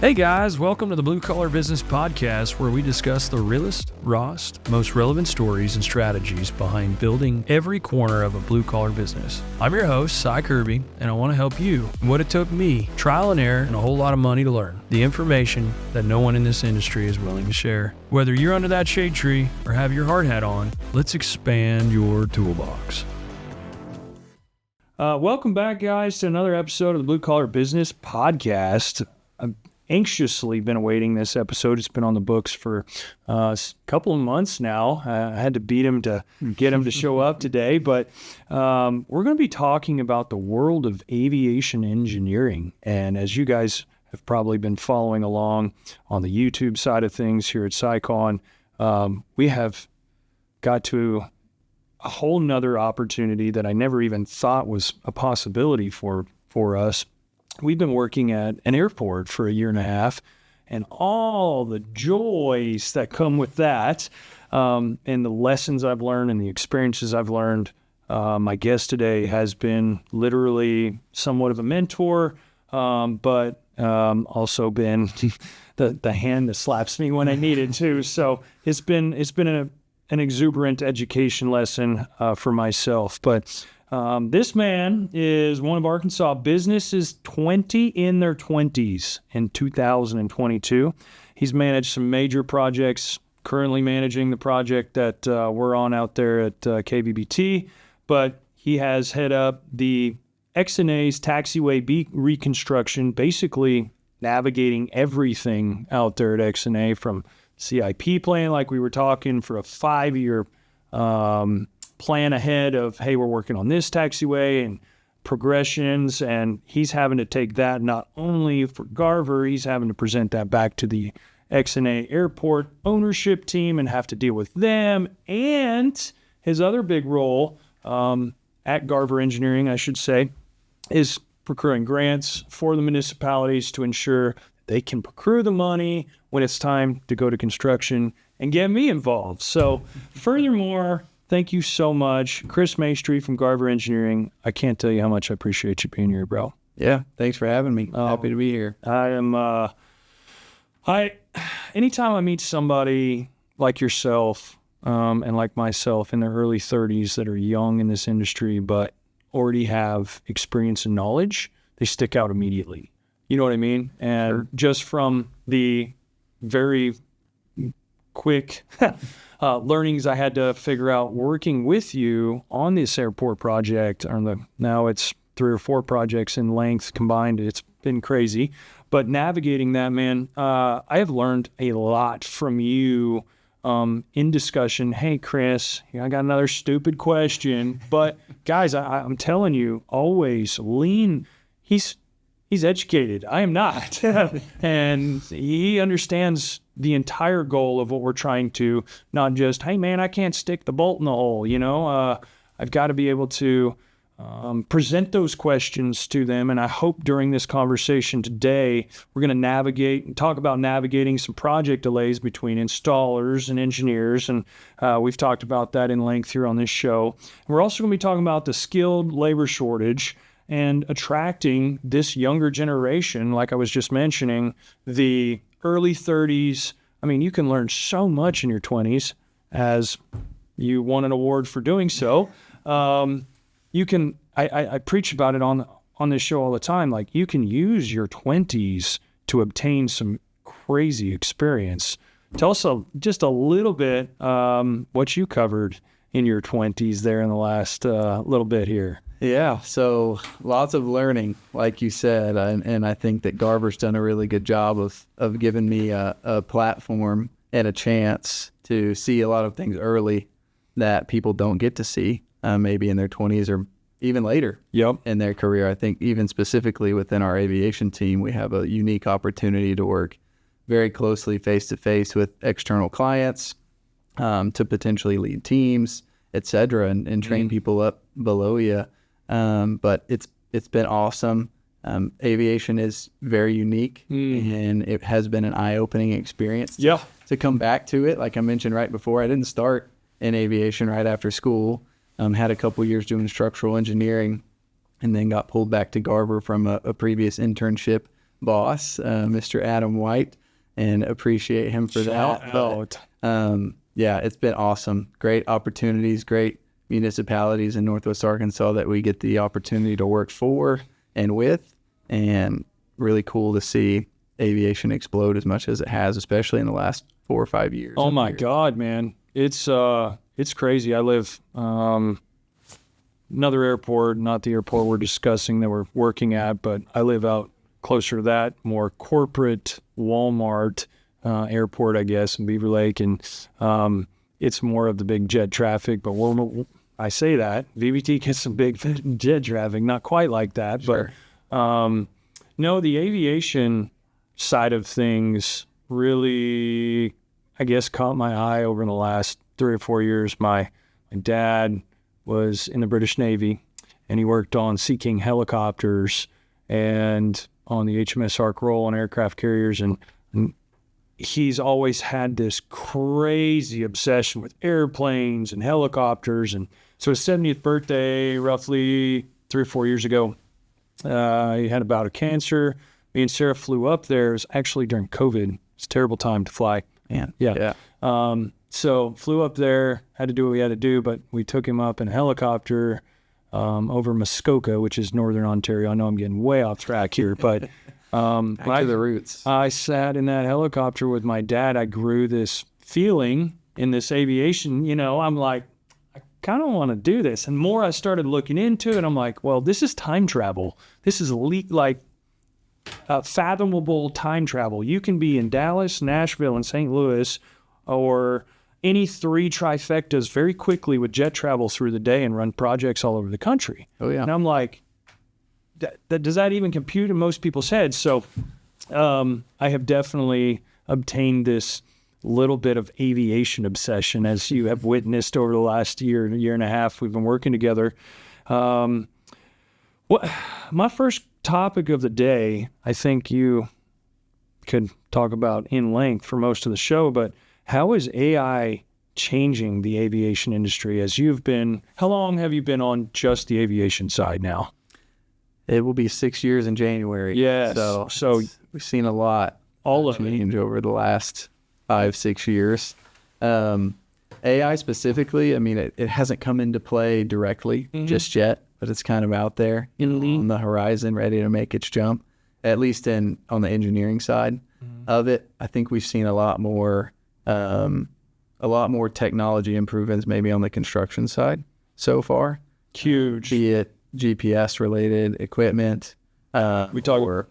Hey guys, welcome to the Blue Collar Business Podcast, where we discuss the realest, rawest, most relevant stories and strategies behind building every corner of a blue collar business. I'm your host, Cy Kirby, and I want to help you in what it took me, trial and error, and a whole lot of money to learn. The information that no one in this industry is willing to share. Whether you're under that shade tree or have your hard hat on, let's expand your toolbox. Welcome back, guys, to another episode of the Blue Collar Business Podcast. Anxiously been awaiting this episode. It's been on the books for a couple of months now. I had to beat him to get him to show up today, but we're going to be talking about the world of aviation engineering. And as you guys have probably been following along on the YouTube side of things here at SciCon, we have got to a whole nother opportunity that I never even thought was a possibility for us. We've been working at an airport for a year and a half, and all the joys that come with that, and the lessons I've learned and the experiences I've learned. My guest today has been literally somewhat of a mentor, but also been the hand that slaps me when I need it too. So it's been an exuberant education lesson for myself, but. This man is one of Arkansas businesses 20 in their 20s in 2022. He's managed some major projects, currently managing the project that we're on out there at KBBT, but he has head up the XNA's taxiway reconstruction, basically navigating everything out there at XNA from CIP plan, like we were talking, for a 5-year plan ahead of, hey, we're working on this taxiway and progressions, and he's having to take that not only for Garver, he's having to present that back to the XNA Airport ownership team and have to deal with them, and his other big role at Garver Engineering, I should say, is procuring grants for the municipalities to ensure they can procure the money when it's time to go to construction and get me involved. So furthermore, thank you so much, Chris Maestri from Garver Engineering. I can't tell you how much I appreciate you being here, bro. Yeah, thanks for having me. Happy to be here. I am. Anytime I meet somebody like yourself and like myself in their early 30s that are young in this industry but already have experience and knowledge, they stick out immediately. You know what I mean? And sure. Just from the very quick learnings I had to figure out working with you on this airport project. Now it's 3 or 4 projects in length combined. It's been crazy. But navigating that, man, I have learned a lot from you in discussion. Hey, Chris, I got another stupid question. But guys, I'm telling you, always lean. He's educated. I am not. And he understands the entire goal of what we're trying to, not just, hey, man, I can't stick the bolt in the hole. I've got to be able to present those questions to them. And I hope during this conversation today, we're going to navigate and talk about navigating some project delays between installers and engineers. And we've talked about that in length here on this show. We're also going to be talking about the skilled labor shortage and attracting this younger generation, like I was just mentioning, the early 30s. I mean, you can learn so much in your 20s, as you won an award for doing so. I preach about it on this show all the time. Like, you can use your 20s to obtain some crazy experience. Tell us just a little bit what you covered in your 20s there in the last little bit here. Yeah, so lots of learning, like you said, and I think that Garver's done a really good job of giving me a platform and a chance to see a lot of things early that people don't get to see, maybe in their 20s or even later in their career. I think even specifically within our aviation team, we have a unique opportunity to work very closely face-to-face with external clients, to potentially lead teams, et cetera, and train people up below you. But it's been awesome. Aviation is very unique, and it has been an eye-opening experience to come back to it. Like I mentioned right before, I didn't start in aviation right after school. Had a couple years doing structural engineering, and then got pulled back to Garver from a previous internship boss, Mr. Adam White, and appreciate him for that. Shout out. Yeah, it's been awesome. Great opportunities, great municipalities in Northwest Arkansas that we get the opportunity to work for and with, and really cool to see aviation explode as much as it has, especially in the last 4 or 5 years. Oh my God, man. It's crazy. I live another airport, not the airport we're discussing that we're working at, but I live out closer to that, more corporate Walmart airport, I guess, in Beaver Lake. And it's more of the big jet traffic, but I say that VBT gets some big jet traffic, not quite like that, Sure. but no, the aviation side of things really, I guess, caught my eye over the last 3 or 4 years. My dad was in the British Navy, and he worked on Sea King helicopters and on the HMS Ark Royal and aircraft carriers, and he's always had this crazy obsession with airplanes and helicopters. And so his 70th birthday, roughly 3 or 4 years ago, he had a bout of cancer. Me and Sarah flew up there. It was actually during COVID. It's a terrible time to fly. Man. Yeah. So flew up there, had to do what we had to do, but we took him up in a helicopter over Muskoka, which is northern Ontario. I know I'm getting way off track here, but Back to the roots. I sat in that helicopter with my dad. I grew this feeling in this aviation. I'm like, I kind of want to do this. And more I started looking into it, I'm like, well, this is time travel. This is fathomable time travel. You can be in Dallas, Nashville, and St. Louis, or any 3 trifectas very quickly with jet travel through the day and run projects all over the country. Oh, yeah. And I'm like, does that even compute in most people's heads? So I have definitely obtained this little bit of aviation obsession, as you have witnessed over the last year and a half we've been working together. My first topic of the day, I think you could talk about in length for most of the show, but how is AI changing the aviation industry how long have you been on just the aviation side now? It will be 6 years in January. Yes. So we've seen a lot change over the last 5-6 years. AI specifically, I mean, it hasn't come into play directly just yet, but it's kind of out there on the horizon, ready to make its jump, at least on the engineering side of it. I think we've seen a lot more technology improvements maybe on the construction side so far. Huge. Be it GPS related equipment. We talk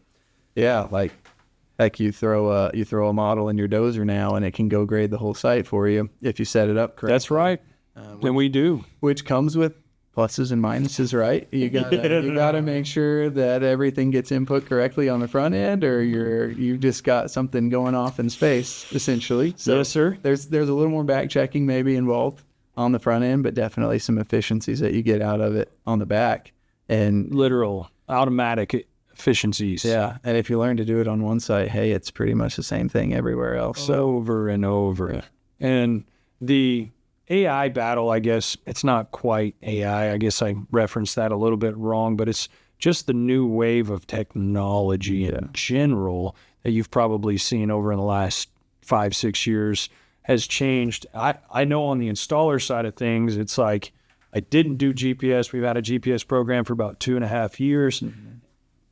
like you throw a model in your dozer now, and it can go grade the whole site for you if you set it up correctly. That's right. And we do. Which comes with pluses and minuses, right? You gotta make sure that everything gets input correctly on the front end, or you just got something going off in space, essentially. So yes, sir. There's a little more back checking maybe involved on the front end, but definitely some efficiencies that you get out of it on the back. And Literal automatic efficiencies. yeah, and if you learn to do it on one site, hey, it's pretty much the same thing everywhere else. So Over and over. Yeah. And the AI battle, I guess, it's not quite AI. I guess I referenced that a little bit wrong, but it's just the new wave of technology in general that you've probably seen over in the last 5-6 years has changed. I know on the installer side of things, it's like I didn't do GPS. We've had a GPS program for about 2.5 years.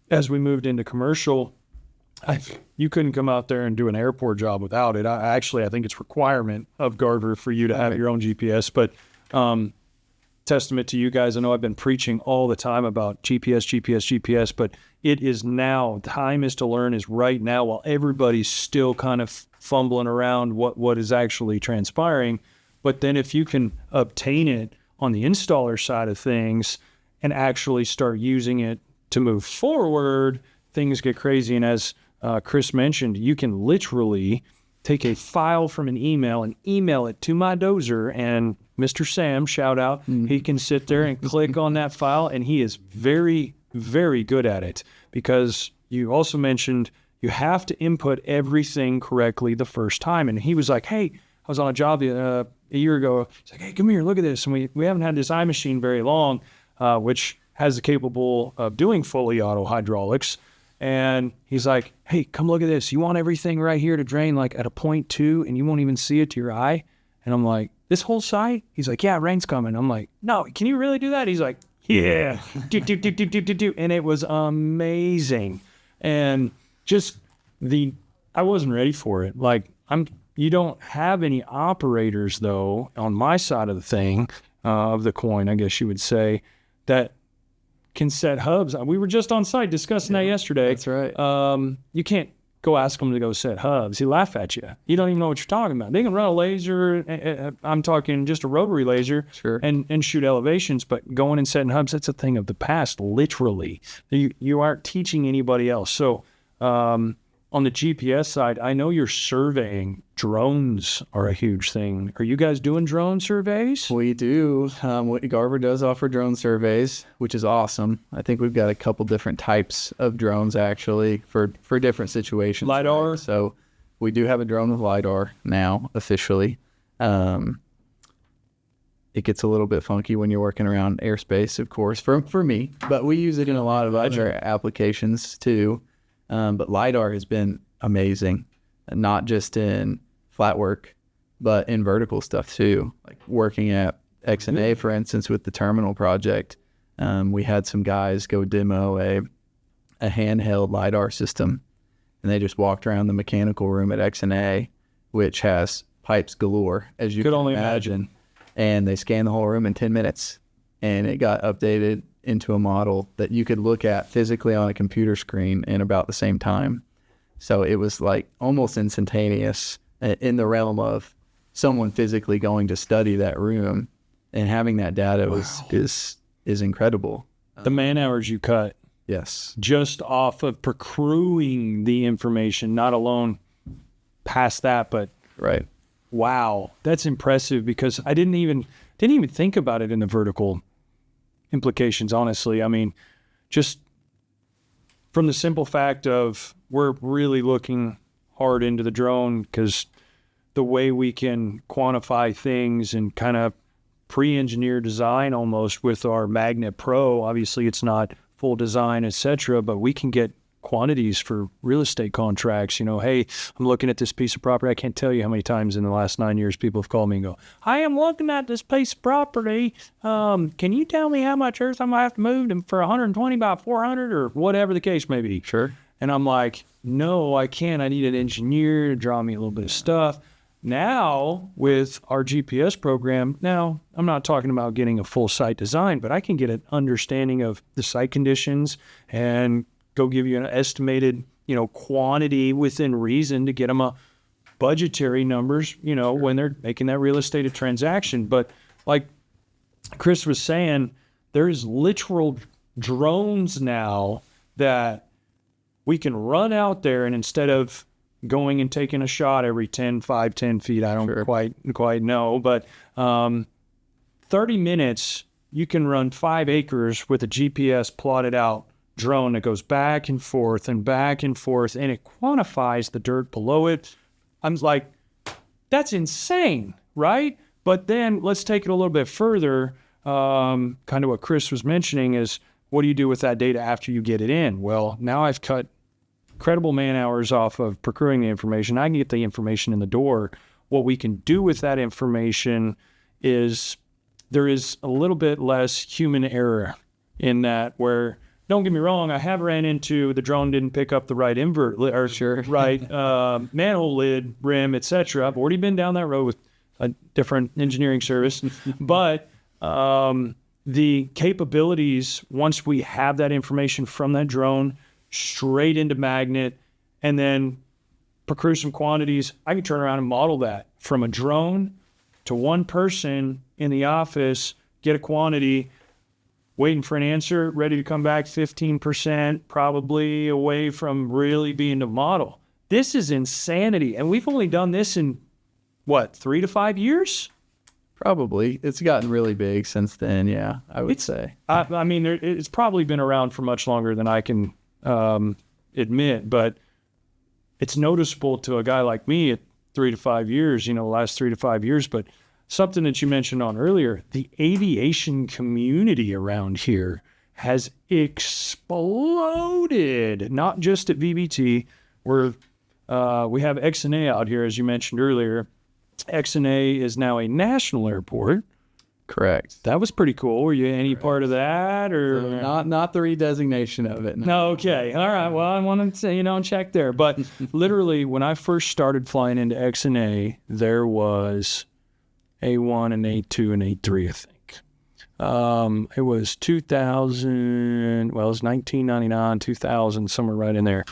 As we moved into commercial, you couldn't come out there and do an airport job without it. I think it's requirement of Garver for you to have your own GPS. But testament to you guys, I know I've been preaching all the time about GPS, but it is now, time is to learn is right now, while everybody's still kind of fumbling around what is actually transpiring. But then if you can obtain it on the installer side of things and actually start using it to move forward, things get crazy. And as Chris mentioned, you can literally take a file from an email and email it to my dozer, and Mr. Sam, shout out, he can sit there and click on that file, and he is very, very good at it, because you also mentioned you have to input everything correctly the first time. And he was like, hey, I was on a job a year ago. He's like, hey, come here, look at this. And we haven't had this iMachine very long, which has the capable of doing fully auto hydraulics. And he's like, hey, come look at this. You want everything right here to drain like at a 0.2 and you won't even see it to your eye? And I'm like, this whole site? He's like, yeah, rain's coming. I'm like, no, can you really do that? He's like, yeah. Do. And it was amazing. And just I wasn't ready for it. Like, you don't have any operators, though, on my side of the thing, of the coin, I guess you would say, that can set hubs. We were just on site discussing that yesterday. That's right. You can't go ask them to go set hubs. He laugh at you. You don't even know what you're talking about. They can run a laser. I'm talking just a rotary laser, sure, and shoot elevations. But going and setting hubs, that's a thing of the past. Literally, you aren't teaching anybody else. So on the GPS side, I know you're surveying. Drones are a huge thing. Are you guys doing drone surveys? We do. Garver does offer drone surveys, which is awesome. I think we've got a couple different types of drones actually for different situations. LiDAR? Right? So we do have a drone with LiDAR now officially. It gets a little bit funky when you're working around airspace, of course, for me, but we use it in a lot of other applications too. But LiDAR has been amazing, not just in flat work, but in vertical stuff too. Like working at XNA, for instance, with the terminal project, we had some guys go demo a handheld LiDAR system, and they just walked around the mechanical room at XNA, which has pipes galore, as you could can only imagine. And they scanned the whole room in 10 minutes, and it got updated into a model that you could look at physically on a computer screen in about the same time. So it was like almost instantaneous in the realm of someone physically going to study that room, and having that data is incredible. The man hours you cut. Yes. Just off of procuring the information, not alone past that, but right. Wow, that's impressive, because I didn't even think about it in the vertical implications, honestly. I mean, just from the simple fact of we're really looking hard into the drone, because the way we can quantify things and kind of pre-engineer design almost with our Magnet Pro, obviously it's not full design, etc., but we can get quantities for real estate contracts. You know, hey, I'm looking at this piece of property. I can't tell you how many times in the last 9 years people have called me and go, I am looking at this piece of property. Can you tell me how much earth I'm going to have to move for 120 by 400 or whatever the case may be? Sure. And I'm like, no, I can't. I need an engineer to draw me a little bit of stuff. Now, with our GPS program, now I'm not talking about getting a full site design, but I can get an understanding of the site conditions and go give you an estimated, quantity within reason to get them a budgetary numbers, when they're making that real estate transaction. But like Chris was saying, there's literal drones now that we can run out there, and instead of going and taking a shot every 10 feet, I don't quite know, but 30 minutes, you can run 5 acres with a GPS plotted out drone that goes back and forth, and it quantifies the dirt below it. I'm like, that's insane, right? But then let's take it a little bit further. Kind of what Chris was mentioning is, what do you do with that data after you get it in? Well, now I've cut incredible man hours off of procuring the information. I can get the information in the door. What we can do with that information is there is a little bit less human error in that, where, don't get me wrong, I have ran into the drone didn't pick up the right invert or right manhole lid, rim, etc. I've already been down that road with a different engineering service, but the capabilities, once we have that information from that drone straight into Magnet and then procure some quantities, I can turn around and model that from a drone to one person in the office, get a quantity, waiting for an answer, ready to come back 15% probably away from really being a model. This is insanity. And we've only done this in, 3 to 5 years? Probably. It's gotten really big since then, yeah, I would say. I mean, it's probably been around for much longer than I can admit, but it's noticeable to a guy like me at 3 to 5 years, the last 3 to 5 years. But something that you mentioned on earlier, the aviation community around here has exploded, not just at VBT. We have XNA out here, as you mentioned earlier. XNA is now a national airport. Correct. That was pretty cool. Were you any part of that, or Not the redesignation of it? No. Okay. All right. Well, I wanted to check there. But literally, when I first started flying into XNA, there was A1 and A2 and A3, I think. It was 2000. Well, it was 1999, 2000, somewhere right in there.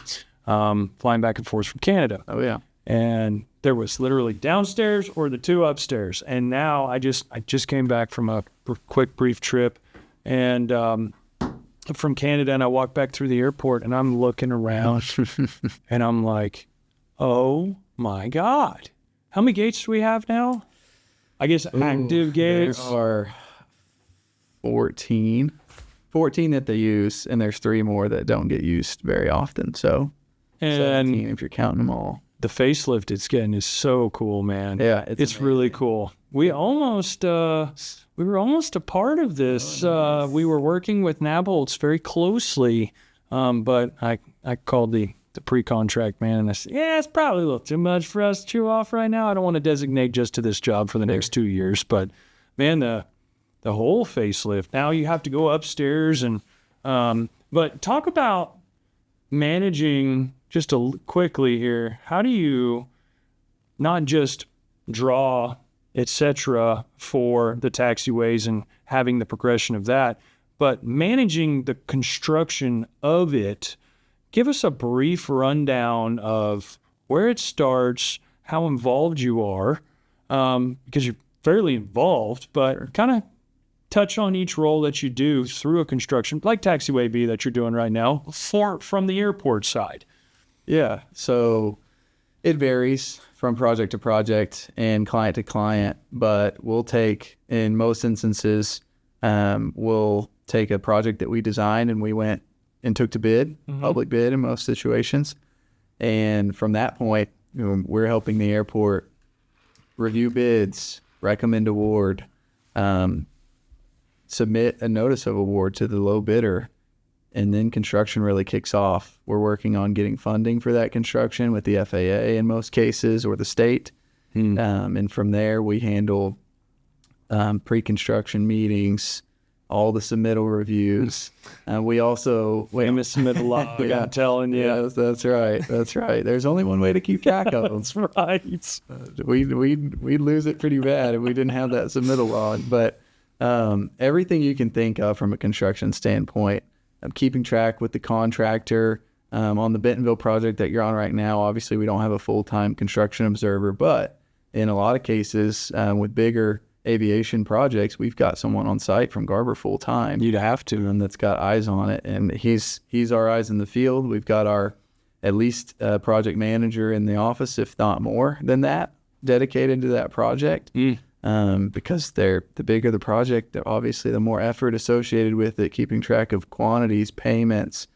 Flying back and forth from Canada. Oh yeah. And there was literally downstairs or the two upstairs. And now I just came back from a quick, brief trip, and from Canada, and I walked back through the airport, and I'm looking around, and I'm like, oh my God, how many gates do we have now? I guess active gates. There are 14 that they use, and there's 3 more that don't get used very often. So, and 17 if you're counting them all. The facelift it's getting is so cool, man. Yeah, it's really cool. We were almost a part of this. Oh, nice. We were working with Nabholz very closely, but I called the pre-contract man, and I said, yeah, it's probably a little too much for us to chew off right now. I don't want to designate just to this job for the next 2 years, but man, the whole facelift. Now you have to go upstairs, and but talk about managing. Just quickly here, how do you not just draw, etc., for the taxiways and having the progression of that, but managing the construction of it? Give us a brief rundown of where it starts, how involved you are, because you're fairly involved, but kind of touch on each role that you do through a construction, like Taxiway B that you're doing right now, from the airport side. Yeah, so it varies from project to project and client to client, but we'll take, in most instances, we'll take a project that we designed and we went and took to bid, public bid in most situations. And from that point, we're helping the airport review bids, recommend award, submit a notice of award to the low bidder. And then construction really kicks off. We're working on getting funding for that construction with the FAA in most cases, or the state. And from there, we handle pre-construction meetings, all the submittal reviews. We also... Famous submittal log, yeah, I'm telling you. Yeah, that's right. That's right. There's only one way to keep track of them. That's right. We'd lose it pretty bad if we didn't have that submittal log. But everything you can think of from a construction standpoint, keeping track with the contractor. On the Bentonville project that you're on right now, obviously we don't have a full-time construction observer, but in a lot of cases with bigger aviation projects, we've got someone on site from Garver full-time. You'd have to. And that's got eyes on it, and he's our eyes in the field. We've got our at least project manager in the office, if not more than that, dedicated to that project. Because the bigger the project, obviously the more effort associated with it, keeping track of quantities, payments,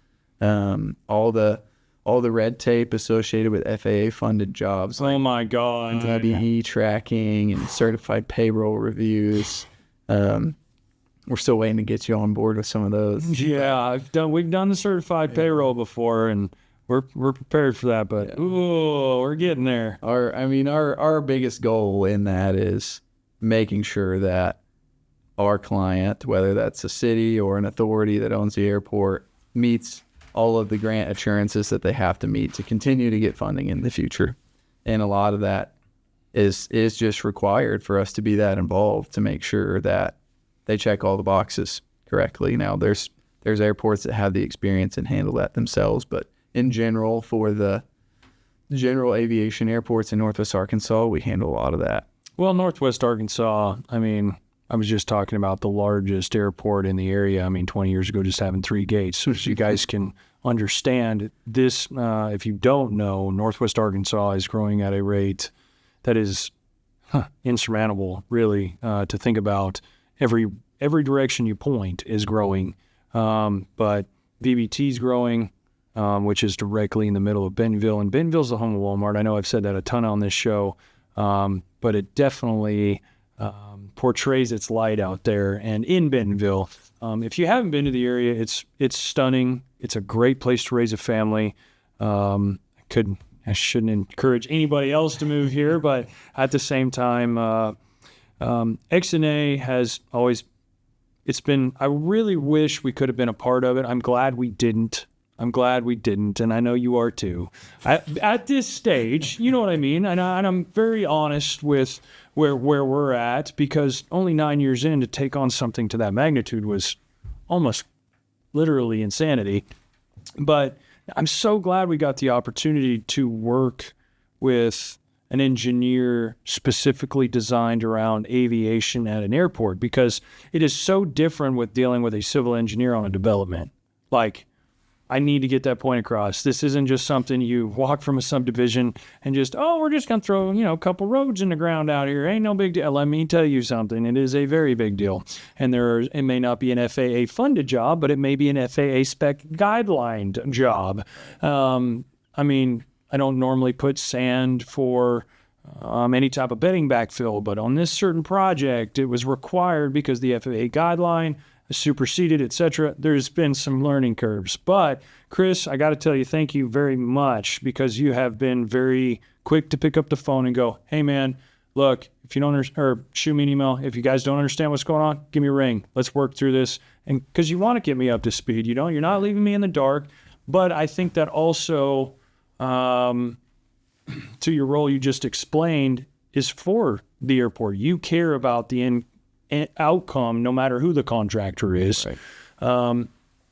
all the red tape associated with FAA funded jobs. Oh my God. DDE tracking and certified payroll reviews. We're still waiting to get you on board with some of those. Yeah, we've done the certified payroll before, and we're prepared for that, but we're getting there. Our biggest goal in that is making sure that our client, whether that's a city or an authority that owns the airport, meets all of the grant assurances that they have to meet to continue to get funding in the future. And a lot of that is just required for us to be that involved, to make sure that they check all the boxes correctly. Now, there's airports that have the experience and handle that themselves, but in general, for the general aviation airports in Northwest Arkansas, we handle a lot of that. Well, Northwest Arkansas, I was just talking about the largest airport in the area. 20 years ago, just having 3 gates. So you guys can understand this. If you don't know, Northwest Arkansas is growing at a rate that is insurmountable, really, to think about. Every direction you point is growing. But VBT is growing, which is directly in the middle of Bentonville. And Bentonville's the home of Walmart. I know I've said that a ton on this show. But it definitely portrays its light out there and in Bentonville. If you haven't been to the area, it's stunning. It's a great place to raise a family. I shouldn't encourage anybody else to move here, but at the same time, X&A has always, I really wish we could have been a part of it. I'm glad we didn't. And I know you are too. At this stage, you know what I mean? And I'm very honest with where we're at, because only 9 years in to take on something to that magnitude was almost literally insanity. But I'm so glad we got the opportunity to work with an engineer specifically designed around aviation at an airport, because it is so different with dealing with a civil engineer on a development. Like, I need to get that point across. This isn't just something you walk from a subdivision and just, we're just going to throw, a couple roads in the ground out here. Ain't no big deal. Let me tell you something. It is a very big deal. And it may not be an FAA funded job, but it may be an FAA spec guidelined job. I don't normally put sand for any type of bedding backfill, but on this certain project, it was required because the FAA guideline superseded, etc. There's been some learning curves. But Chris, I got to tell you, thank you very much, because you have been very quick to pick up the phone and go, hey man, look, if you don't or shoot me an email. If you guys don't understand what's going on, give me a ring. Let's work through this. And because you want to get me up to speed, you're not leaving me in the dark. But I think that also, to your role you just explained, is for the airport. You care about the end outcome, no matter who the contractor is, right.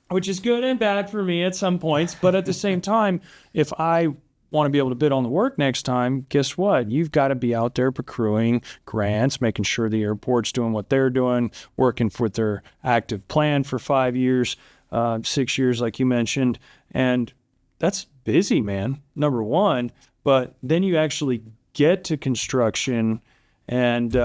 Which is good and bad for me at some points. But at the same time, if I want to be able to bid on the work next time, guess what? You've got to be out there accruing grants, making sure the airport's doing what they're doing, working with their active plan for 5 years, 6 years, like you mentioned. And that's busy, man, number one. But then you actually get to construction, and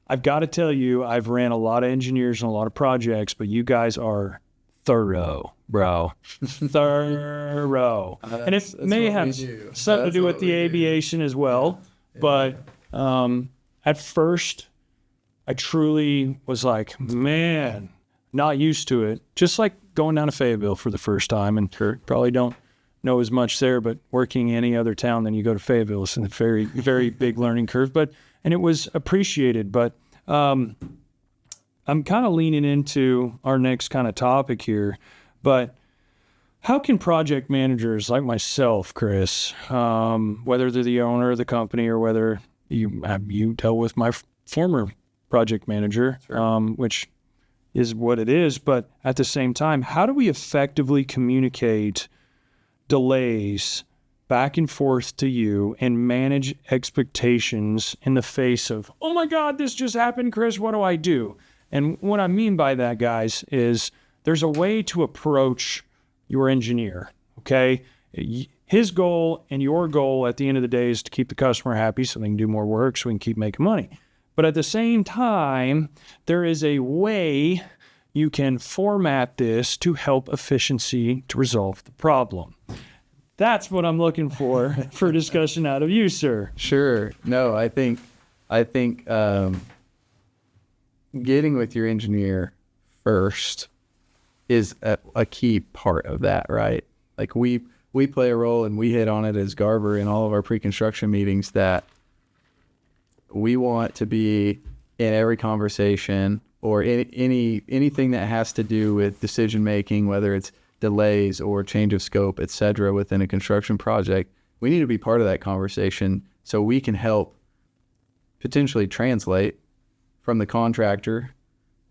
I've got to tell you, I've ran a lot of engineers and a lot of projects, but you guys are thorough, bro. Thorough. And it may have something to do with the aviation as well. Yeah. But at first, I truly was like, man, not used to it. Just like going down to Fayetteville for the first time, and probably don't know as much there, but working in any other town than you go to Fayetteville is a very, very big learning curve. And it was appreciated. But I'm kind of leaning into our next kind of topic here. But how can project managers like myself, Chris, whether they're the owner of the company or whether you dealt with my former project manager, sure. Which is what it is, but at the same time, how do we effectively communicate delays back and forth to you and manage expectations in the face of, oh my God, this just happened, Chris, what do I do? And what I mean by that, guys, is there's a way to approach your engineer, okay? His goal and your goal at the end of the day is to keep the customer happy so they can do more work so we can keep making money. But at the same time, there is a way you can format this to help efficiency to resolve the problem. That's what I'm looking for discussion out of you, sir. Sure. No, I think getting with your engineer first is a key part of that, right? Like we play a role, and we hit on it as Garver in all of our pre-construction meetings, that we want to be in every conversation or anything that has to do with decision making, whether it's delays or change of scope, et cetera, within a construction project. We need to be part of that conversation so we can help potentially translate from the contractor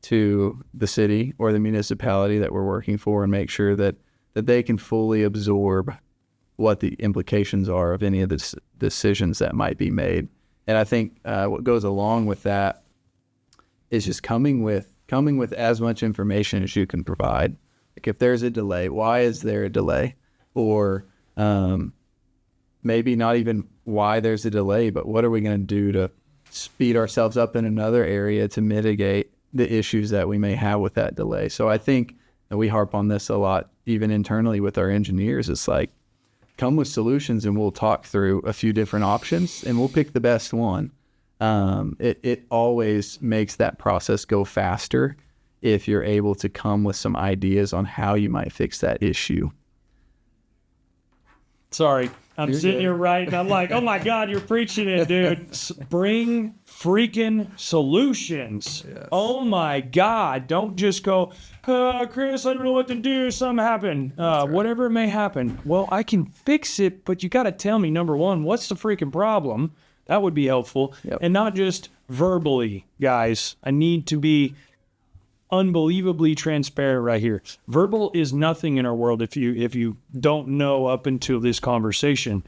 to the city or the municipality that we're working for, and make sure that they can fully absorb what the implications are of any of the decisions that might be made. And I think what goes along with that is just coming with as much information as you can provide. Like, if there's a delay, why is there a delay? Or maybe not even why there's a delay, but what are we going to do to speed ourselves up in another area to mitigate the issues that we may have with that delay? So I think, and we harp on this a lot, even internally with our engineers, it's like, come with solutions and we'll talk through a few different options and we'll pick the best one. It always makes that process go faster if you're able to come with some ideas on how you might fix that issue. Sorry, I'm You're sitting good. here writing. I'm like, oh my God, you're preaching it, dude. Bring freaking solutions. Yes. Oh my God. Don't just go, Chris, I don't know what to do. Something happened. Whatever may happen. Well, I can fix it, but you got to tell me, number one, what's the freaking problem? That would be helpful. Yep. And not just verbally, guys. I need to be unbelievably transparent right here. Verbal is nothing in our world if you don't know up until this conversation.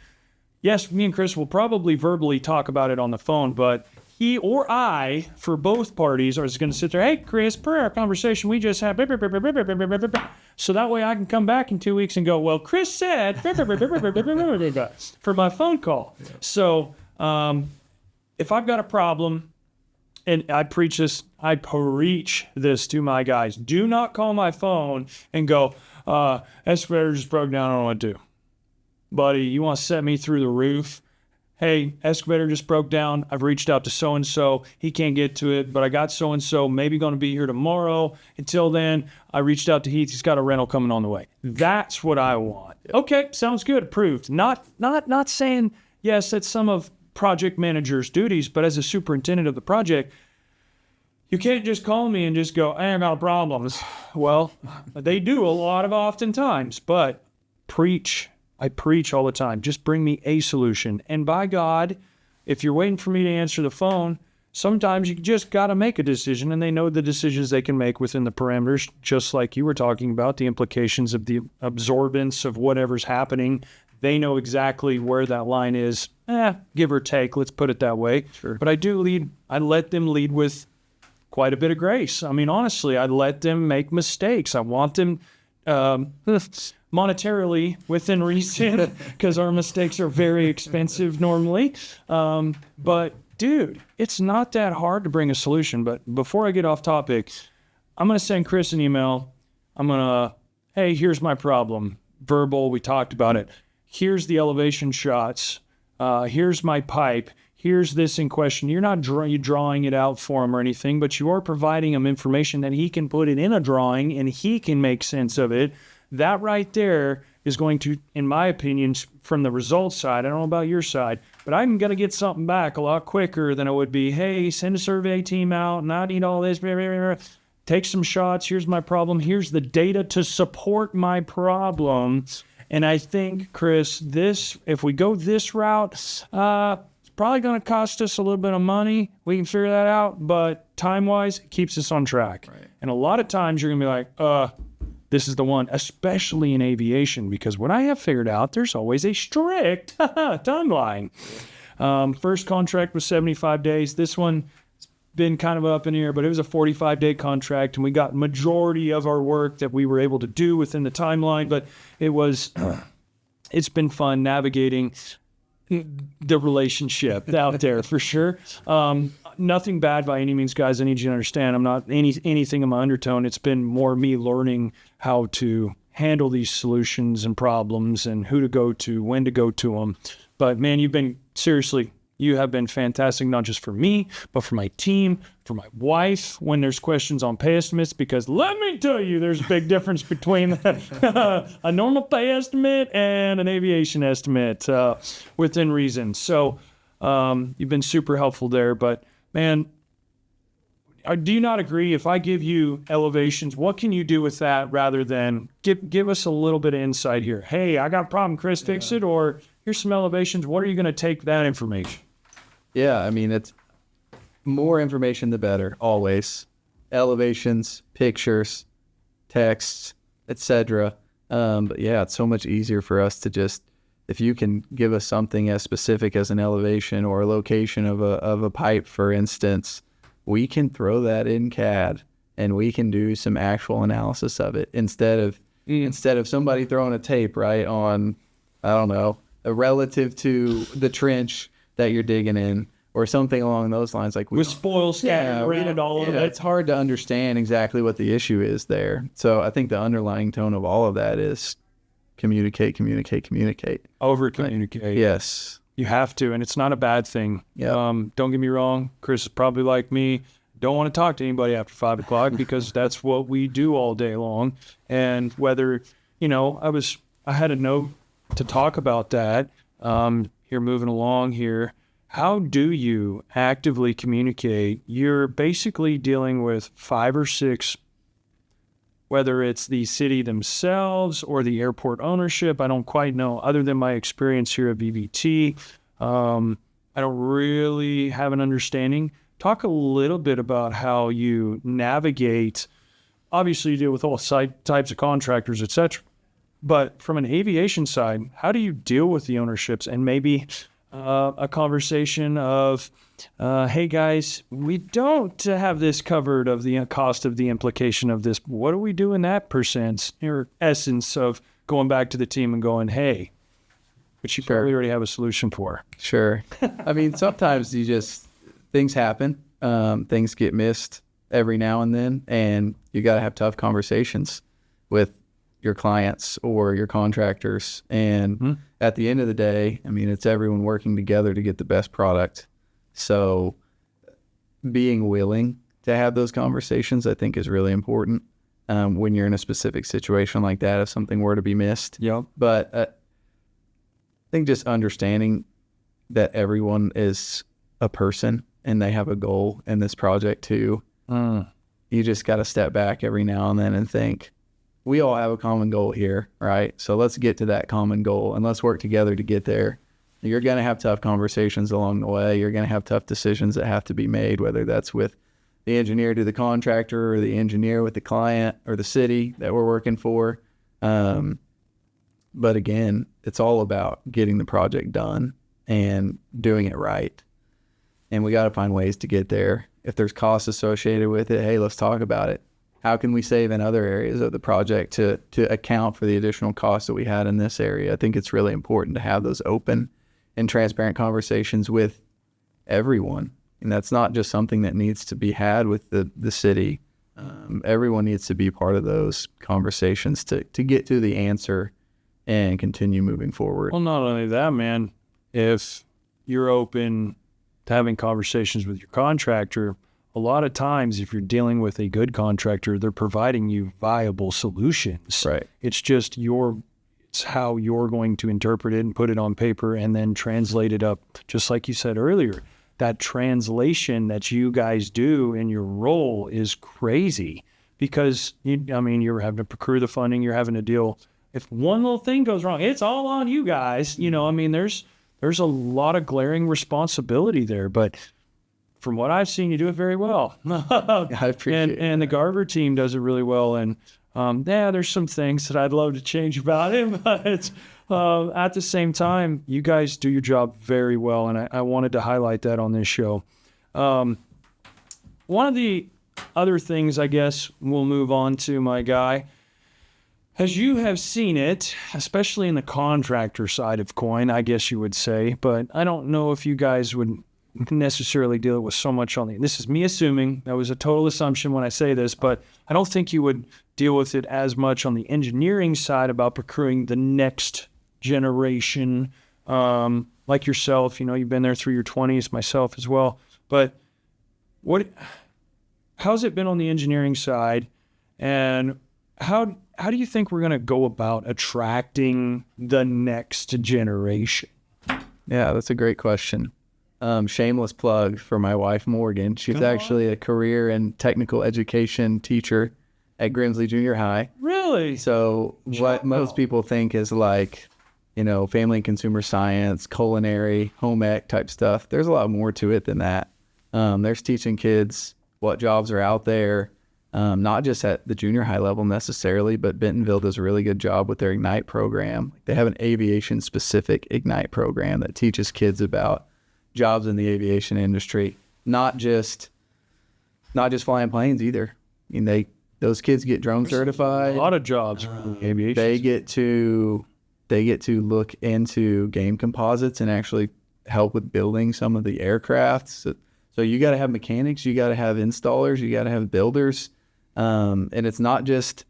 Yes, me and Chris will probably verbally talk about it on the phone, but he or I, for both parties, are going to sit there, hey, Chris, per our conversation we just had, so that way I can come back in 2 weeks and go, well, Chris said, for my phone call. Yeah. So if I've got a problem, and I preach this to my guys. Do not call my phone and go, excavator just broke down, I don't know what to do. Buddy, you want to set me through the roof? Hey, excavator just broke down. I've reached out to so-and-so. He can't get to it, but I got so-and-so maybe going to be here tomorrow. Until then, I reached out to Heath. He's got a rental coming on the way. That's what I want. Okay, sounds good. Approved. Not saying, yes, that's some of project manager's duties, but as a superintendent of the project, you can't just call me and just go, hey, I got problems. Well, they do a lot of oftentimes, but I preach all the time. Just bring me a solution. And by God, if you're waiting for me to answer the phone, sometimes you just got to make a decision, and they know the decisions they can make within the parameters, just like you were talking about, the implications of the absorbance of whatever's happening. They know exactly where that line is, give or take, let's put it that way. Sure. But I let them lead with quite a bit of grace. I mean, honestly, I let them make mistakes. I want them monetarily within reason, because our mistakes are very expensive normally. But dude, it's not that hard to bring a solution. But before I get off topic, I'm going to send Chris an email. Hey, here's my problem. Verbal, we talked about it. Here's the elevation shots. Here's my pipe. Here's this in question. You're not drawing it out for him or anything, but you are providing him information that he can put it in a drawing and he can make sense of it. That right there is going to, in my opinion, from the results side, I don't know about your side, but I'm going to get something back a lot quicker than it would be, hey, send a survey team out and I need all this. Take some shots. Here's my problem. Here's the data to support my problem. And I think, Chris, if we go this route, it's probably going to cost us a little bit of money. We can figure that out, but time-wise, it keeps us on track. Right. And a lot of times you're going to be like, this is the one, especially in aviation, because what I have figured out, there's always a strict timeline. First contract was 75 days. This one been kind of up in the air, but it was a 45-day contract, and we got majority of our work that we were able to do within the timeline. But it's been fun navigating the relationship out there for sure. Nothing bad by any means, guys. I need you to understand. I'm not anything in my undertone. It's been more me learning how to handle these solutions and problems and who to go to, when to go to them. But man, you have been fantastic, not just for me, but for my team, for my wife, when there's questions on pay estimates, because let me tell you, there's a big difference between a normal pay estimate and an aviation estimate within reason. So you've been super helpful there. But man, do you not agree? If I give you elevations, what can you do with that rather than give us a little bit of insight here? Hey, I got a problem, Chris, fix it. Or here's some elevations. What are you going to take that information? Yeah, I mean, it's more information the better, always. Elevations, pictures, texts, etc. But yeah, it's so much easier for us to just, if you can give us something as specific as an elevation or a location of a pipe, for instance, we can throw that in CAD and we can do some actual analysis of it instead of somebody throwing a tape right on, I don't know, relative to the trench that you're digging in or something along those lines. Like with spoils scattered around all of it. It's hard to understand exactly what the issue is there. So I think the underlying tone of all of that is communicate. Over communicate. Yes. You have to, and it's not a bad thing. Yep. Don't get me wrong. Chris is probably like me. Don't want to talk to anybody after 5 o'clock because that's what we do all day long. And whether, I had a note to talk about that. Here, moving along here. How do you actively communicate? You're basically dealing with 5 or 6, whether it's the city themselves or the airport ownership. I don't quite know. Other than my experience here at VBT, I don't really have an understanding. Talk a little bit about how you navigate. Obviously, you deal with all types of contractors, etc. But from an aviation side, how do you deal with the ownerships and maybe a conversation of, hey guys, we don't have this covered of the cost of the implication of this. What do we do in that percent or essence of going back to the team and going, hey, which you probably already have a solution for. Sure. I mean, sometimes things happen. Things get missed every now and then, and you got to have tough conversations with your clients or your contractors. And at the end of the day, I mean, it's everyone working together to get the best product. So being willing to have those conversations, I think, is really important when you're in a specific situation like that, if something were to be missed. Yep. But I think just understanding that everyone is a person and they have a goal in this project too. You just got to step back every now and then and think, we all have a common goal here, right? So let's get to that common goal and let's work together to get there. You're going to have tough conversations along the way. You're going to have tough decisions that have to be made, whether that's with the engineer to the contractor or the engineer with the client or the city that we're working for. But again, it's all about getting the project done and doing it right. And we got to find ways to get there. If there's costs associated with it, hey, let's talk about it. How can we save in other areas of the project to account for the additional costs that we had in this area? I think it's really important to have those open and transparent conversations with everyone. And that's not just something that needs to be had with the city. Everyone needs to be part of those conversations to get to the answer and continue moving forward. Well, not only that, man, if you're open to having conversations with your contractor, a lot of times if you're dealing with a good contractor, they're providing you viable solutions. Right. It's just it's how you're going to interpret it and put it on paper and then translate it up. Just like you said earlier, that translation that you guys do in your role is crazy because you're having to procure the funding, you're having to deal. If one little thing goes wrong, it's all on you guys. There's a lot of glaring responsibility there, but from what I've seen, you do it very well. I appreciate it. And the Garver team does it really well. And there's some things that I'd love to change about it, but at the same time, you guys do your job very well, and I wanted to highlight that on this show. One of the other things, I guess, we'll move on to, my guy, as you have seen it, especially in the contractor side of coin, I guess you would say, but I don't know if you guys would necessarily deal with so much this is me assuming, that was a total assumption when I say this, but I don't think you would deal with it as much on the engineering side about procuring the next generation, like yourself. You've been there through your 20s, myself as well, but how's it been on the engineering side, and how do you think we're going to go about attracting the next generation? Yeah, that's a great question. Shameless plug for my wife, Morgan. She's actually a career and technical education teacher at Grimsley Junior High. Really? So what most people think is like, family and consumer science, culinary, home ec type stuff. There's a lot more to it than that. There's teaching kids what jobs are out there, not just at the junior high level necessarily, but Bentonville does a really good job with their Ignite program. They have an aviation specific Ignite program that teaches kids about jobs in the aviation industry, not just flying planes either. I mean, those kids get drone certified. A lot of jobs in aviation. They get to look into game composites and actually help with building some of the aircraft. So you got to have mechanics, you got to have installers, you got to have builders, and it's not just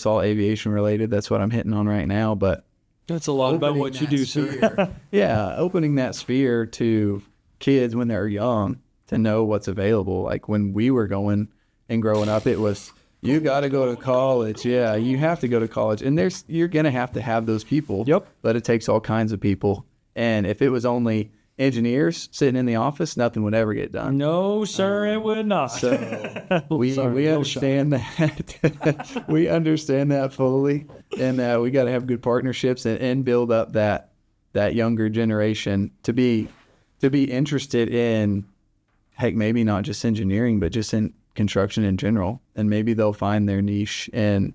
all aviation related. That's what I'm hitting on right now, but That's a lot about what you do, sir. Yeah, opening that sphere to kids when they're young to know what's available. Like when we were going and growing up, it was, you got to go to college. Yeah, you have to go to college. And you're going to have those people. Yep. But it takes all kinds of people. And if it was only engineers sitting in the office, nothing would ever get done. No, sir, it would not. So we understand that. We understand that fully. And we got to have good partnerships and build up that younger generation to be interested in, heck, maybe not just engineering, but just in construction in general. And maybe they'll find their niche in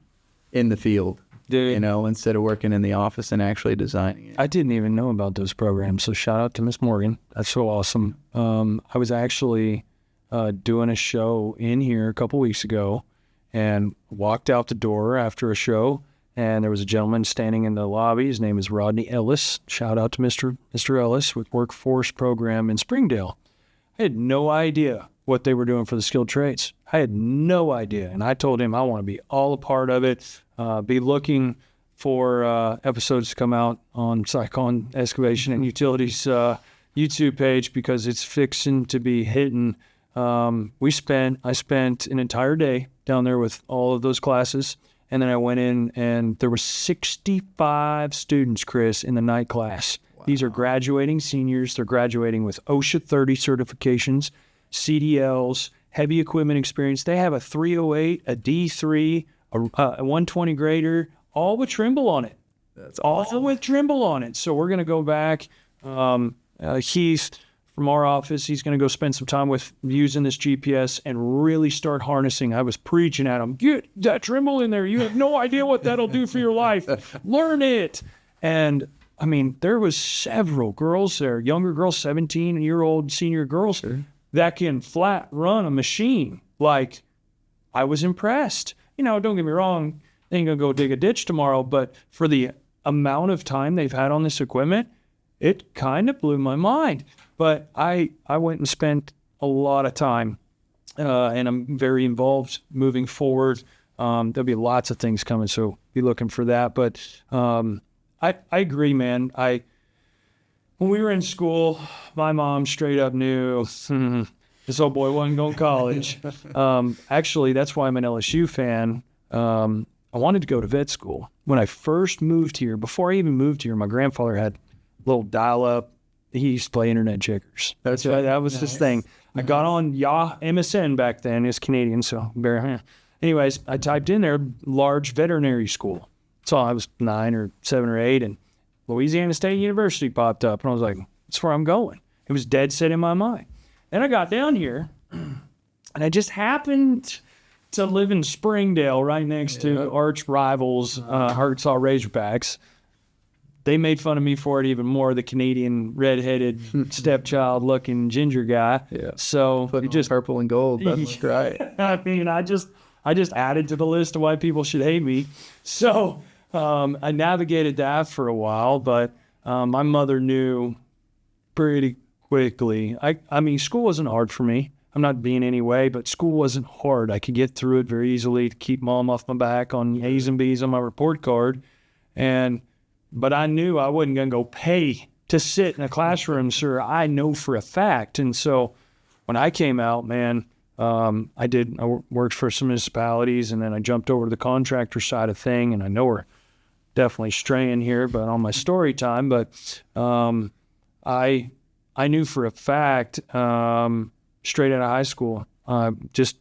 the field, Dude, instead of working in the office and actually designing it. I didn't even know about those programs, so shout out to Miss Morgan. That's so awesome. I was actually doing a show in here a couple weeks ago and walked out the door after a show, and there was a gentleman standing in the lobby. His name is Rodney Ellis. Shout out to Mr. Ellis with Workforce Program in Springdale. I had no idea what they were doing for the skilled trades. I had no idea. And I told him I want to be all a part of it, be looking for episodes to come out on Psychon Excavation and Utilities YouTube page because it's fixing to be hitting. I spent an entire day down there with all of those classes. And then I went in and there were 65 students, Chris, in the night class. Wow. These are graduating seniors. They're graduating with OSHA 30 certifications, CDLs, heavy equipment experience. They have a 308, a D3, a 120 grader, all with Trimble on it. That's awesome. All with Trimble on it. So we're going to go back. Heath from our office, he's going to go spend some time with using this GPS and really start harnessing. I was preaching at him, get that Trimble in there. You have no idea what that'll do for your life. Learn it. And I mean, there was several girls there, younger girls, 17-year-old senior girls, that can flat run a machine. Like, I was impressed. Don't get me wrong, they ain't gonna go dig a ditch tomorrow, but for the amount of time they've had on this equipment, it kind of blew my mind. But I went and spent a lot of time, and I'm very involved moving forward. There'll be lots of things coming, so be looking for that. But I agree, man. When we were in school, my mom straight up knew this old boy wasn't going to college. Actually, that's why I'm an LSU fan. I wanted to go to vet school. When I first moved here, before I even moved here, my grandfather had a little dial-up. He used to play internet checkers. That was his thing. I got on MSN back then. It's Canadian, so anyways, I typed in there large veterinary school. So I was 9 or 7 or 8, and Louisiana State University popped up, and I was like, that's where I'm going. It was dead set in my mind. Then I got down here, and I just happened to live in Springdale, right next to arch rivals, Arkansas Razorbacks. They made fun of me for it even more, the Canadian redheaded stepchild-looking ginger guy. Yeah. So putting just purple and gold. That's right. I mean, I just added to the list of why people should hate me. So I navigated that for a while, but my mother knew pretty quickly. I mean, school wasn't hard for me. I'm not being any way, but school wasn't hard. I could get through it very easily to keep mom off my back on A's and B's on my report card. But I knew I wasn't going to go pay to sit in a classroom, sir. I know for a fact. And so when I came out, man, I worked for some municipalities, and then I jumped over to the contractor side of thing. And I know we're definitely straying here, but on my story time. But I knew for a fact, straight out of high school, just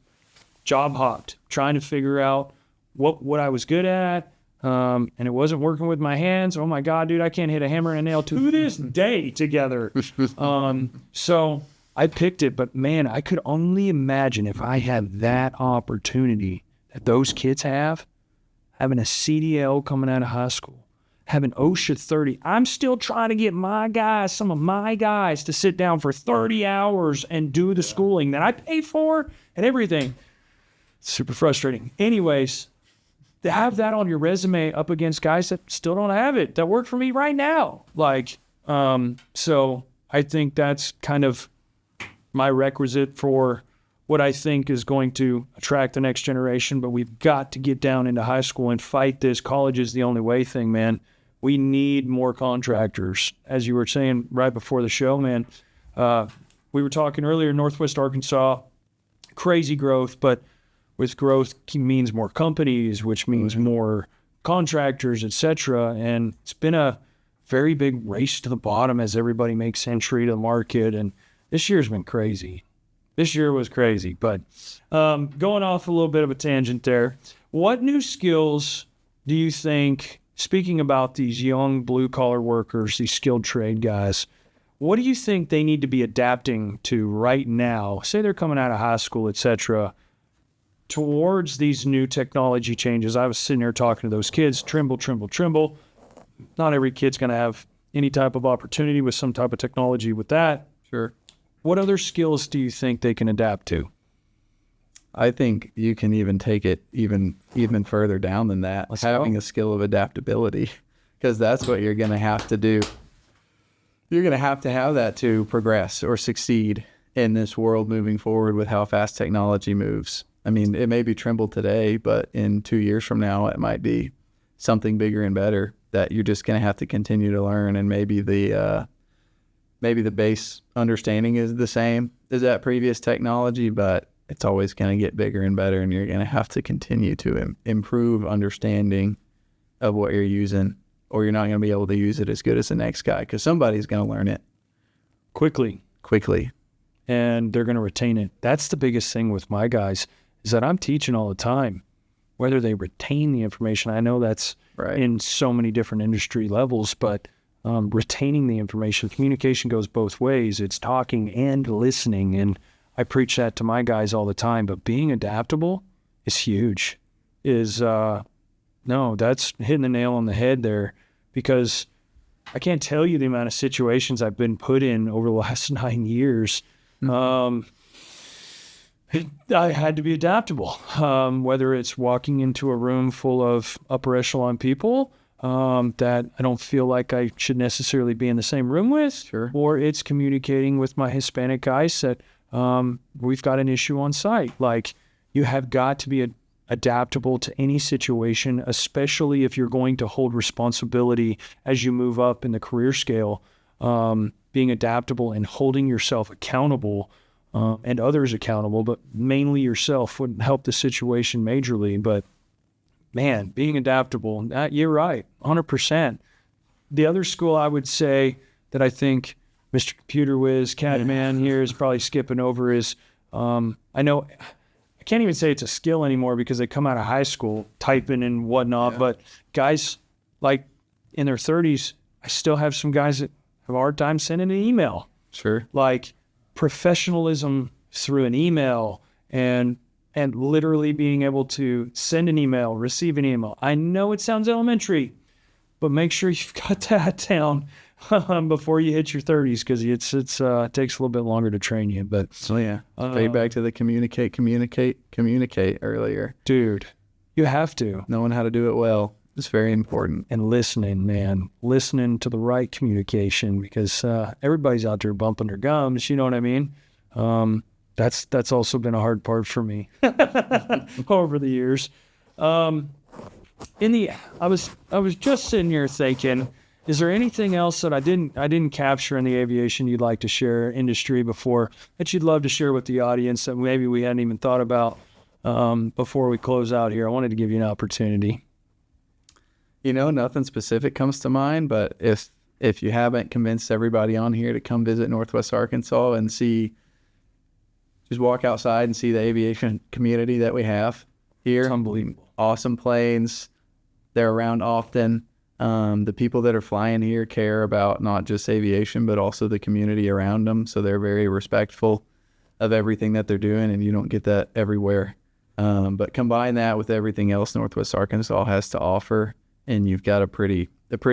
job hopped, trying to figure out what I was good at. And it wasn't working with my hands. Oh my God, dude, I can't hit a hammer and a nail to this day together. So I picked it, but man, I could only imagine if I had that opportunity that those kids have, having a CDL coming out of high school, having OSHA 30. I'm still trying to get some of my guys to sit down for 30 hours and do the schooling that I pay for and everything. Super frustrating. Anyways, to have that on your resume up against guys that still don't have it, that work for me right now. So I think that's kind of my requisite for what I think is going to attract the next generation. But we've got to get down into high school and fight this college is the only way thing, man. We need more contractors. As you were saying right before the show, man, we were talking earlier, Northwest Arkansas, crazy growth, but with growth means more companies, which means more contractors, etc. And it's been a very big race to the bottom as everybody makes entry to the market. And this year's been crazy. This year was crazy. But going off a little bit of a tangent there, what new skills do you think, speaking about these young blue-collar workers, these skilled trade guys, what do you think they need to be adapting to right now? Say they're coming out of high school, etc., towards these new technology changes. I was sitting there talking to those kids, tremble. Not every kid's going to have any type of opportunity with some type of technology with that. Sure. What other skills do you think they can adapt to? I think you can even take it even further down than that. Having a skill of adaptability, because that's what you're going to have to do. You're going to have that to progress or succeed in this world moving forward with how fast technology moves. I mean, it may be Trimble today, but in 2 years from now, it might be something bigger and better that you're just going to have to continue to learn. And maybe the base understanding is the same as that previous technology, but it's always going to get bigger and better. And you're going to have to continue to improve understanding of what you're using, or you're not going to be able to use it as good as the next guy, because somebody's going to learn it Quickly. And they're going to retain it. That's the biggest thing with my guys, is that I'm teaching all the time, whether they retain the information. I know that's right in so many different industry levels, but retaining the information, communication goes both ways. It's talking and listening. And I preach that to my guys all the time, but being adaptable is huge. That's hitting the nail on the head there, because I can't tell you the amount of situations I've been put in over the last 9 years. I had to be adaptable, whether it's walking into a room full of upper echelon people that I don't feel like I should necessarily be in the same room with, Sure. or it's communicating with my Hispanic guys that we've got an issue on site. Like, you have got to be adaptable to any situation, especially if you're going to hold responsibility as you move up in the career scale. Being adaptable and holding yourself accountable and others accountable, but mainly yourself, would help the situation majorly. But man, being adaptable, you're right, 100%. The other school I would say that I think Mr. Computer Whiz, Catman here is probably skipping over is, I know, I can't even say it's a skill anymore because they come out of high school typing and whatnot, but guys like in their 30s, I still have some guys that have a hard time sending an email. Sure. Like, professionalism through an email and literally being able to send an email, receive an email. I know it sounds elementary, but make sure you've got that down before you hit your 30s, because it takes a little bit longer to train you. But straight back to the communicate earlier. Dude, you have to. Knowing how to do it well is very important. And listening, man. Listening to the right communication, because everybody's out there bumping their gums, you know what I mean? That's also been a hard part for me over the years. I was just sitting here thinking, is there anything else that I didn't capture in the aviation you'd like to share industry before, that you'd love to share with the audience that maybe we hadn't even thought about before we close out here? I wanted to give you an opportunity. Nothing specific comes to mind, but if you haven't convinced everybody on here to come visit Northwest Arkansas and just walk outside and see the aviation community that we have here. It's unbelievable. Awesome planes. They're around often. The people that are flying here care about not just aviation, but also the community around them. So they're very respectful of everything that they're doing, and you don't get that everywhere. But combine that with everything else Northwest Arkansas has to offer, and you've got a pretty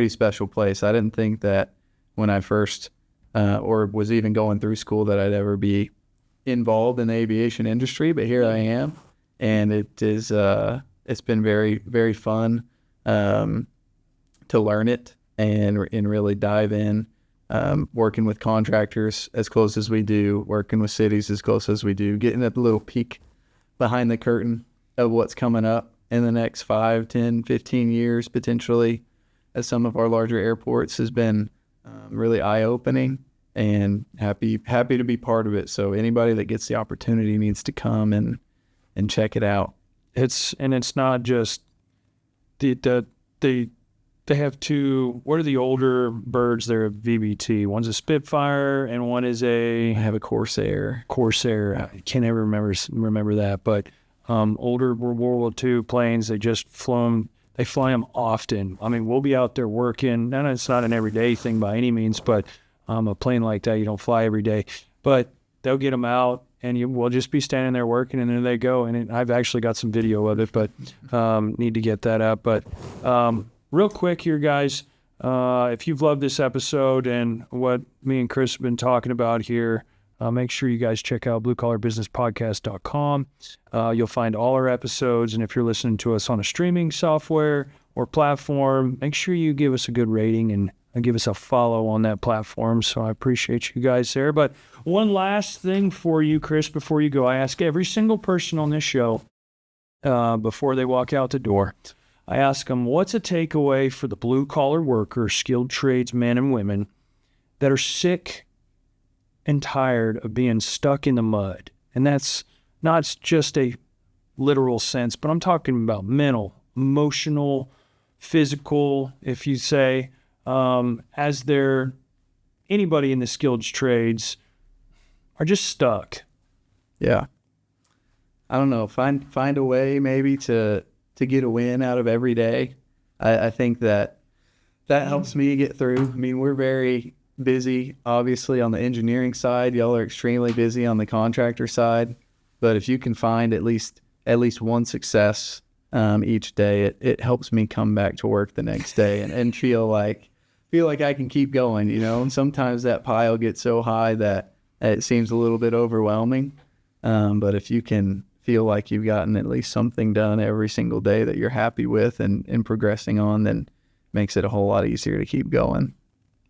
special place. I didn't think that when I first or was even going through school that I'd ever be involved in the aviation industry, but here I am, and it's been very, very fun to learn it and really dive in, working with contractors as close as we do, working with cities as close as we do, getting a little peek behind the curtain of what's coming up in the next 5, 10, 15 years potentially at some of our larger airports has been really eye-opening, and happy to be part of it. So anybody that gets the opportunity needs to come and check it out. It's not just they have two. What are the older birds? They're a VBT. One's a Spitfire and one is I have a Corsair. I can't ever remember that. But older World War II planes. They just flew them. They fly them often. I mean, we'll be out there working. And it's not an everyday thing by any means, but a plane like that you don't fly every day. But they'll get them out, and we'll just be standing there working, and there they go. And I've actually got some video of it, but need to get that up. But real quick here, guys, if you've loved this episode and what me and Chris have been talking about here, make sure you guys check out bluecollarbusinesspodcast.com. You'll find all our episodes, and if you're listening to us on a streaming software or platform, make sure you give us a good rating and give us a follow on that platform. So I appreciate you guys there. But one last thing for you, Chris, before you go, I ask every single person on this show before they walk out the door, I ask them, what's a takeaway for the blue-collar workers, skilled trades, men and women that are sick and tired of being stuck in the mud? And that's not just a literal sense, but I'm talking about mental, emotional, physical, if you say, as they're anybody in the skilled trades are just stuck. Yeah. I don't know. Find a way maybe to get a win out of every day. I think that helps me get through. I mean, we're very busy, obviously, on the engineering side. Y'all are extremely busy on the contractor side. But if you can find at least one success each day, it helps me come back to work the next day and feel like I can keep going, And sometimes that pile gets so high that it seems a little bit overwhelming. But if you can feel like you've gotten at least something done every single day that you're happy with and progressing on, then it makes it a whole lot easier to keep going.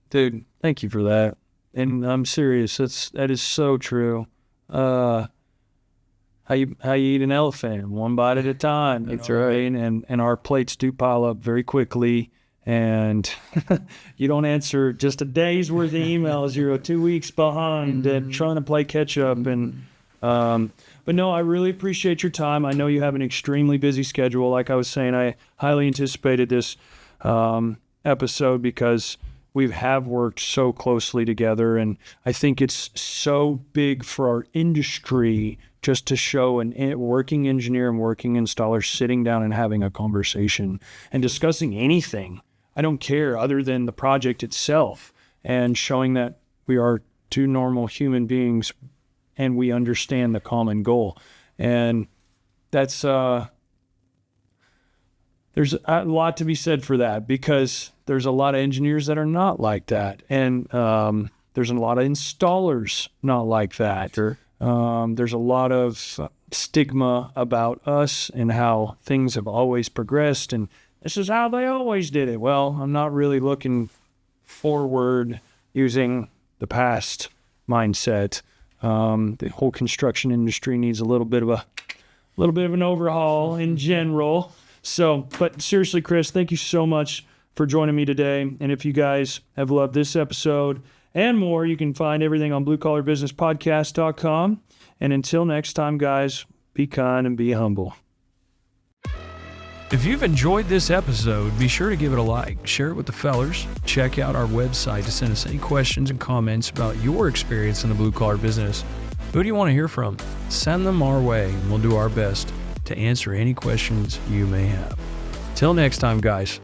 Dude, thank you for that. And I'm serious. That is so true. How you eat an elephant, one bite at a time. That's right. And our plates do pile up very quickly. And you don't answer just a day's worth of emails. You're 2 weeks behind and trying to play catch up. And but no, I really appreciate your time. I know you have an extremely busy schedule. Like I was saying, I highly anticipated this episode because we have worked so closely together. And I think it's so big for our industry just to show a working engineer and working installer sitting down and having a conversation and discussing anything. I don't care other than the project itself, and showing that we are two normal human beings and we understand the common goal. And that's there's a lot to be said for that, because there's a lot of engineers that are not like that. And there's a lot of installers not like that. Sure. There's a lot of stigma about us and how things have always progressed, and this is how they always did it. Well, I'm not really looking forward using the past mindset. The whole construction industry needs a little bit of an overhaul in general. So, but seriously, Chris, thank you so much for joining me today. And if you guys have loved this episode and more, you can find everything on bluecollarbusinesspodcast.com. And until next time, guys, be kind and be humble. If you've enjoyed this episode, be sure to give it a like, share it with the fellers, check out our website to send us any questions and comments about your experience in the blue collar business. Who do you want to hear from? Send them our way, and we'll do our best to answer any questions you may have. Till next time, guys.